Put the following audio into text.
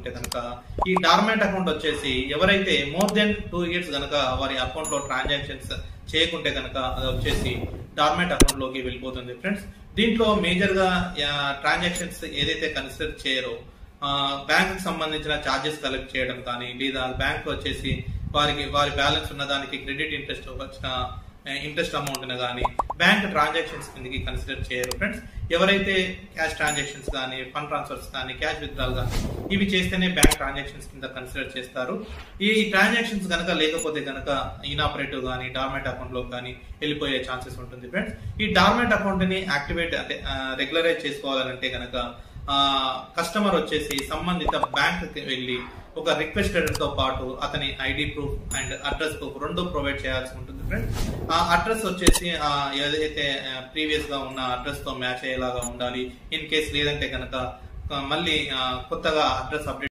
కనుక ఈ dormant account వచ్చేసి ఎవరైతే మోర్ దెన్ 2 years గనక వారి అకౌంట్ లో ట్రాన్సాక్షన్స్ చేయకుంటే కనుక అది వచ్చేసి డార్మెంట్ అకౌంట్ లోకి వెళ్ళిపోతుంది ఫ్రెండ్స్. దీంట్లో మేజర్ గా ట్రాన్సాక్షన్స్ ఏదైతే కన్సిడర్ చేయరో బ్యాంక్ సంబంధించిన ఛార్జెస్ కలెక్ట్ చేయడం కానీ, లేదా బ్యాంక్ వచ్చేసి వారి బ్యాలెన్స్ ఉన్న దానికి క్రెడిట్ ఇంట్రెస్ట్ వచ్చిన ఇంట్రెస్ట్ అమౌంట్ కానీ బ్యాంక్ ట్రాన్సాక్షన్స్ కిందకి కన్సిడర్ చేయరు ఫ్రెండ్స్. ఎవరైతే క్యాష్ ట్రాన్సాక్షన్స్ కానీ, ఫండ్ ట్రాన్స్ఫర్స్ కానీ, క్యాష్ విత్డ్రాల్ కానీ ఇవి చేస్తేనే బ్యాంక్ ట్రాన్సాక్షన్స్ కింద కన్సిడర్ చేస్తారు. ఈ ట్రాన్సాక్షన్స్ కనుక లేకపోతే కనుక ఇనాపరేటివ్ కానీ డార్మెంట్ అకౌంట్ లో కానీ వెళ్ళిపోయే ఛాన్సెస్ ఉంటుంది ఫ్రెండ్స్. ఈ డార్మెంట్ అకౌంట్ ని యాక్టివేట్ అంటే రెగ్యులరైజ్ చేసుకోవాలంటే కనుక కస్టమర్ వచ్చేసి సంబంధిత బ్యాంక్ కి వెళ్ళి ఒక రిక్వెస్ట్ లెటర్ తో పాటు అతని ID proof and address proof రెండు ప్రొవైడ్ చేయాల్సి ఉంటుంది ఫ్రెండ్స్. ఆ అడ్రస్ వచ్చేసి ఏదైతే ప్రీవియస్ గా ఉన్న అడ్రస్ తో మ్యాచ్ అయ్యేలాగా ఉండాలి. ఇన్ కేస్ లేదంటే కనుక మళ్ళీ కొత్తగా అడ్రస్ అప్డేట్